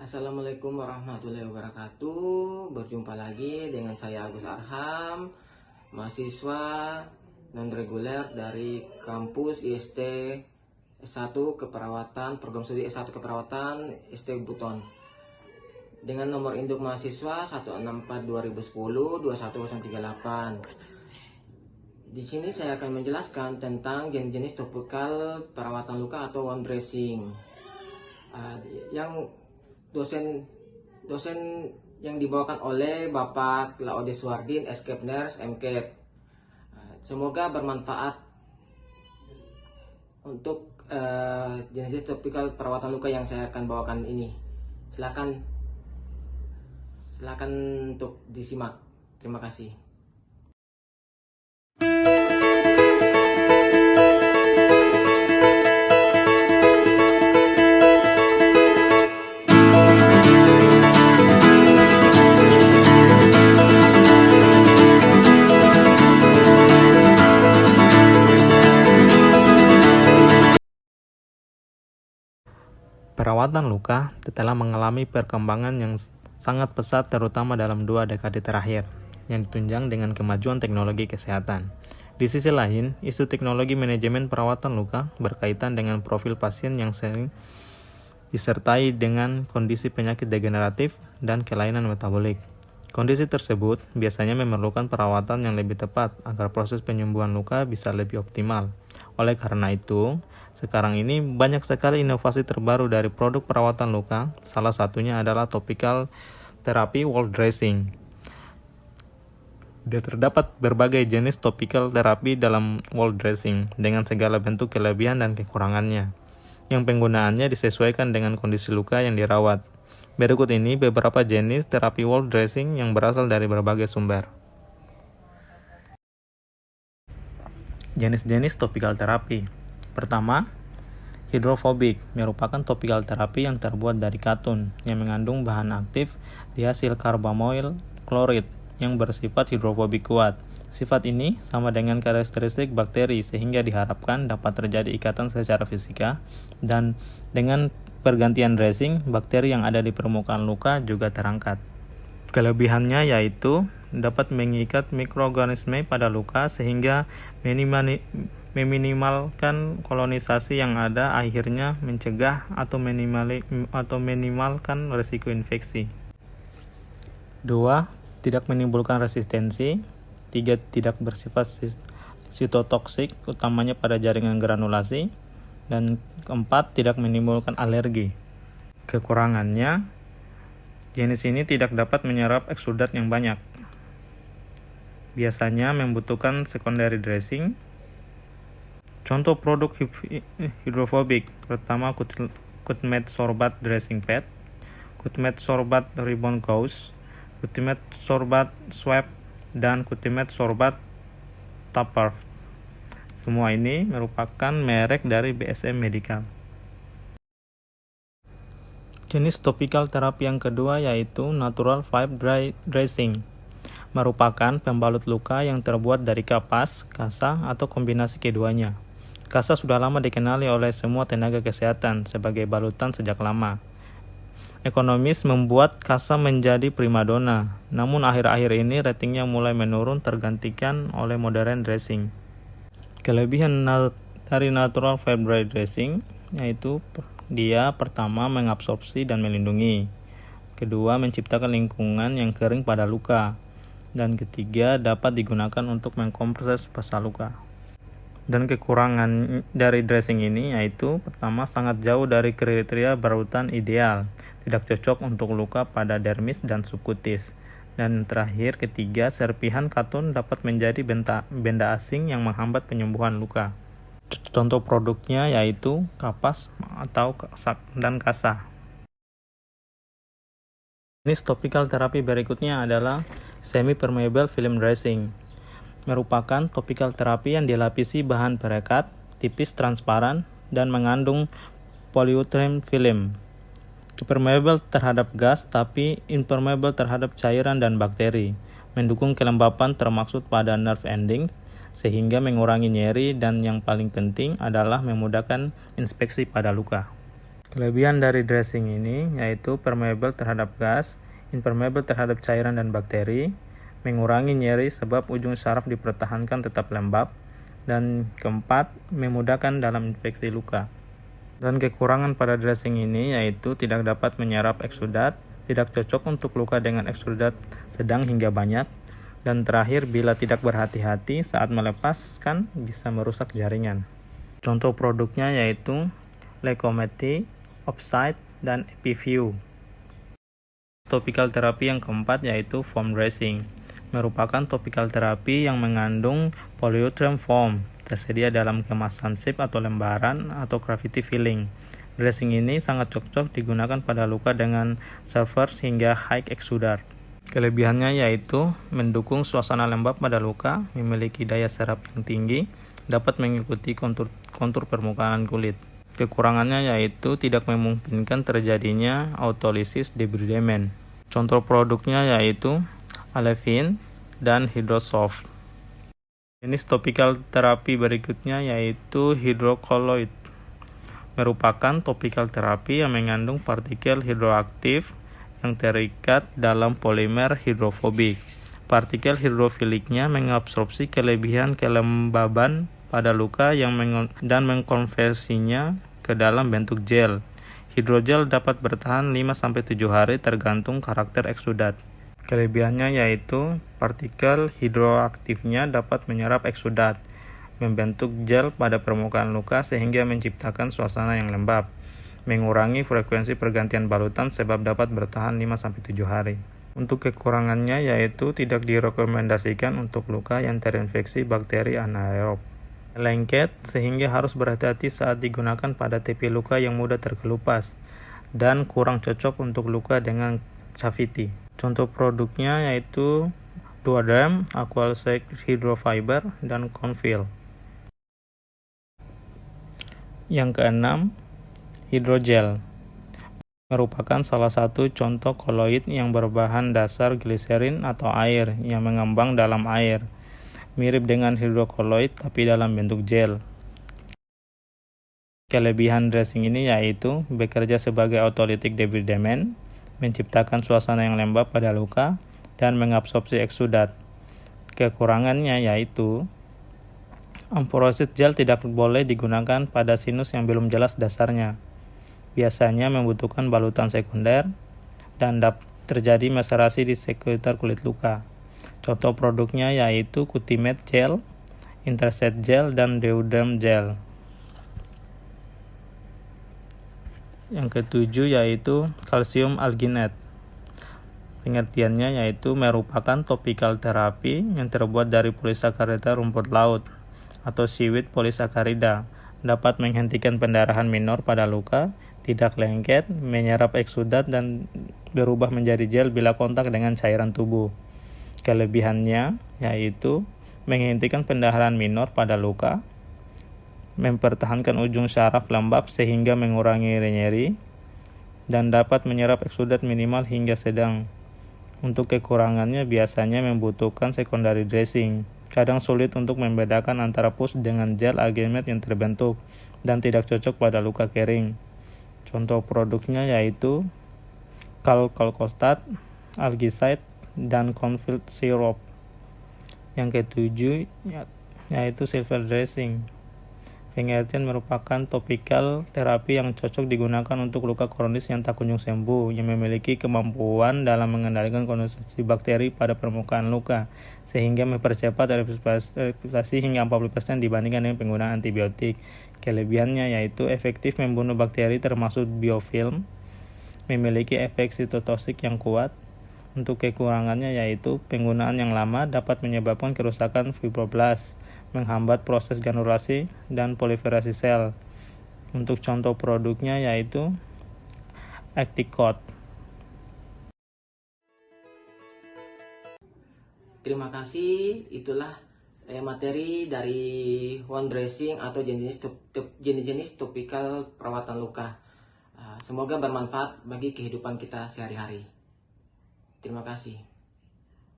Assalamualaikum warahmatullahi wabarakatuh. Berjumpa lagi dengan saya Agus Arham, mahasiswa non-reguler dari kampus IST S1 Keperawatan, program studi S1 Keperawatan IST Buton. Dengan nomor induk mahasiswa 164 2010 21038. Di sini saya akan menjelaskan tentang jenis-jenis topikal perawatan luka atau wound dressing. Yang dosen yang dibawakan oleh Bapak Laode Suardin, Escape Nurse, MCAP. Semoga bermanfaat untuk jenis topikal perawatan luka yang saya akan bawakan ini. Silakan untuk disimak. Terima kasih. Perawatan luka telah mengalami perkembangan yang sangat pesat terutama dalam 2 dekade terakhir, yang ditunjang dengan kemajuan teknologi kesehatan. Di sisi lain, isu teknologi manajemen perawatan luka berkaitan dengan profil pasien yang sering disertai dengan kondisi penyakit degeneratif dan kelainan metabolik. Kondisi tersebut biasanya memerlukan perawatan yang lebih tepat agar proses penyembuhan luka bisa lebih optimal. Oleh karena itu, sekarang ini banyak sekali inovasi terbaru dari produk perawatan luka, salah satunya adalah topical terapi wound dressing. Terdapat berbagai jenis topical terapi dalam wound dressing dengan segala bentuk kelebihan dan kekurangannya, yang penggunaannya disesuaikan dengan kondisi luka yang dirawat. Berikut ini beberapa jenis terapi wound dressing yang berasal dari berbagai sumber. Jenis-jenis topical terapi. Pertama, hidrofobik merupakan topical terapi yang terbuat dari katun yang mengandung bahan aktif diasil karbamoil klorid yang bersifat hidrofobik kuat. Sifat ini sama dengan karakteristik bakteri sehingga diharapkan dapat terjadi ikatan secara fisika, dan dengan pergantian dressing, bakteri yang ada di permukaan luka juga terangkat. Kelebihannya yaitu dapat mengikat mikroorganisme pada luka sehingga meminimalkan kolonisasi yang ada, akhirnya mencegah atau minimalkan risiko infeksi. 2. Tidak menimbulkan resistensi. 3. Tidak bersifat sitotoksik, utamanya pada jaringan granulasi. Dan 4. Tidak menimbulkan alergi. Kekurangannya, jenis ini tidak dapat menyerap eksudat yang banyak. Biasanya membutuhkan secondary dressing. Contoh produk hidrofobik pertama Cutmed Sorbat Dressing Pad, Cutmed Sorbat Ribbon Gauze, Cutmed Sorbat Swab, dan Cutmed Sorbat Tupper. Semua ini merupakan merek dari BSM Medical. Jenis topical terapi yang kedua yaitu Natural Fiber Dressing, merupakan pembalut luka yang terbuat dari kapas, kasa, atau kombinasi keduanya. Kasa sudah lama dikenali oleh semua tenaga kesehatan sebagai balutan sejak lama. Ekonomis membuat kasa menjadi primadona, namun akhir-akhir ini ratingnya mulai menurun tergantikan oleh modern dressing. Kelebihan dari Natural Fiber Dressing yaitu dia pertama mengabsorpsi dan melindungi, kedua menciptakan lingkungan yang kering pada luka, dan ketiga dapat digunakan untuk mengkompres pasa luka. Dan kekurangan dari dressing ini yaitu pertama sangat jauh dari kriteria barutan ideal, tidak cocok untuk luka pada dermis dan subkutis. Dan terakhir ketiga, serpihan katun dapat menjadi benda asing yang menghambat penyembuhan luka. Contoh produknya yaitu kapas atau dan kasa. Jenis topical terapi berikutnya adalah semi-permeable film dressing, merupakan topical terapi yang dilapisi bahan perekat, tipis transparan, dan mengandung polyurethane film. Permeable terhadap gas tapi impermeable terhadap cairan dan bakteri, mendukung kelembapan termaksud pada nerve ending, sehingga mengurangi nyeri, dan yang paling penting adalah memudahkan inspeksi pada luka. Kelebihan dari dressing ini yaitu permeable terhadap gas, impermeable terhadap cairan dan bakteri, mengurangi nyeri sebab ujung syaraf dipertahankan tetap lembab, dan keempat, memudahkan dalam infeksi luka. Dan kekurangan pada dressing ini yaitu tidak dapat menyerap eksudat, tidak cocok untuk luka dengan eksudat sedang hingga banyak, dan terakhir bila tidak berhati-hati saat melepaskan bisa merusak jaringan. Contoh produknya yaitu Lecometi, Opsite, dan Epiview. Topical terapi yang keempat yaitu foam dressing, merupakan topical terapi yang mengandung polyurethane foam, tersedia dalam kemasan sip atau lembaran atau gravity filling. Dressing ini sangat cocok digunakan pada luka dengan severe hingga high exudate. Kelebihannya yaitu mendukung suasana lembab pada luka, memiliki daya serap yang tinggi, dapat mengikuti kontur permukaan kulit. Kekurangannya yaitu tidak memungkinkan terjadinya autolysis debridement. Contoh produknya yaitu Alevin dan Hydrosoft. Jenis topikal terapi berikutnya yaitu hidrocolloid, merupakan topikal terapi yang mengandung partikel hidroaktif yang terikat dalam polimer hidrofobik. Partikel hidrofiliknya mengabsorpsi kelebihan kelembaban pada luka dan mengkonversinya ke dalam bentuk gel. Hidrogel dapat bertahan 5-7 hari tergantung karakter eksudat. Kelebihannya yaitu partikel hidroaktifnya dapat menyerap eksudat, membentuk gel pada permukaan luka sehingga menciptakan suasana yang lembab, mengurangi frekuensi pergantian balutan sebab dapat bertahan 5-7 hari. Untuk kekurangannya yaitu tidak direkomendasikan untuk luka yang terinfeksi bakteri anaerob. Lengket sehingga harus berhati-hati saat digunakan pada tipe luka yang mudah terkelupas dan kurang cocok untuk luka dengan cavity. Contoh produknya yaitu Duoderm, Aqualsec Hydrofiber, dan Confil. Yang keenam, hidrogel, merupakan salah satu contoh koloid yang berbahan dasar gliserin atau air yang mengembang dalam air. Mirip dengan hidrokoloid tapi dalam bentuk gel. Kelebihan dressing ini yaitu bekerja sebagai autolytic debridement, menciptakan suasana yang lembab pada luka, dan mengabsorpsi eksudat. Kekurangannya yaitu amphorosis gel tidak boleh digunakan pada sinus yang belum jelas dasarnya. Biasanya membutuhkan balutan sekunder dan terjadi maserasi di sekitar kulit luka. Contoh produknya yaitu Cutimed Gel, Interset Gel, dan Duoderm Gel. Yang ketujuh yaitu kalsium alginate. Pengertiannya yaitu merupakan topikal terapi yang terbuat dari polisakarida rumput laut atau seaweed polisakarida, dapat menghentikan pendarahan minor pada luka, tidak lengket, menyerap eksudat, dan berubah menjadi gel bila kontak dengan cairan tubuh. Kelebihannya yaitu menghentikan pendarahan minor pada luka, mempertahankan ujung syaraf lembab sehingga mengurangi nyeri, dan dapat menyerap eksudat minimal hingga sedang. Untuk kekurangannya biasanya membutuhkan secondary dressing. Kadang sulit untuk membedakan antara pus dengan gel alginate yang terbentuk dan tidak cocok pada luka kering. Contoh produknya yaitu Calcolstat, Algicide, dan Confil Syrup. Yang ketujuh yaitu silver dressing. Pengertian merupakan topikal terapi yang cocok digunakan untuk luka kronis yang tak kunjung sembuh, yang memiliki kemampuan dalam mengendalikan kondisi bakteri pada permukaan luka, sehingga mempercepat reaktivasi hingga 40% dibandingkan dengan penggunaan antibiotik. Kelebihannya yaitu efektif membunuh bakteri termasuk biofilm, memiliki efek sitotoksik yang kuat. Untuk kekurangannya yaitu penggunaan yang lama dapat menyebabkan kerusakan fibroblast, menghambat proses granulasi dan proliferasi sel. Untuk contoh produknya yaitu Acticot. Terima kasih, itulah materi dari wound dressing atau jenis-jenis topikal perawatan luka. Semoga bermanfaat bagi kehidupan kita sehari-hari. Terima kasih.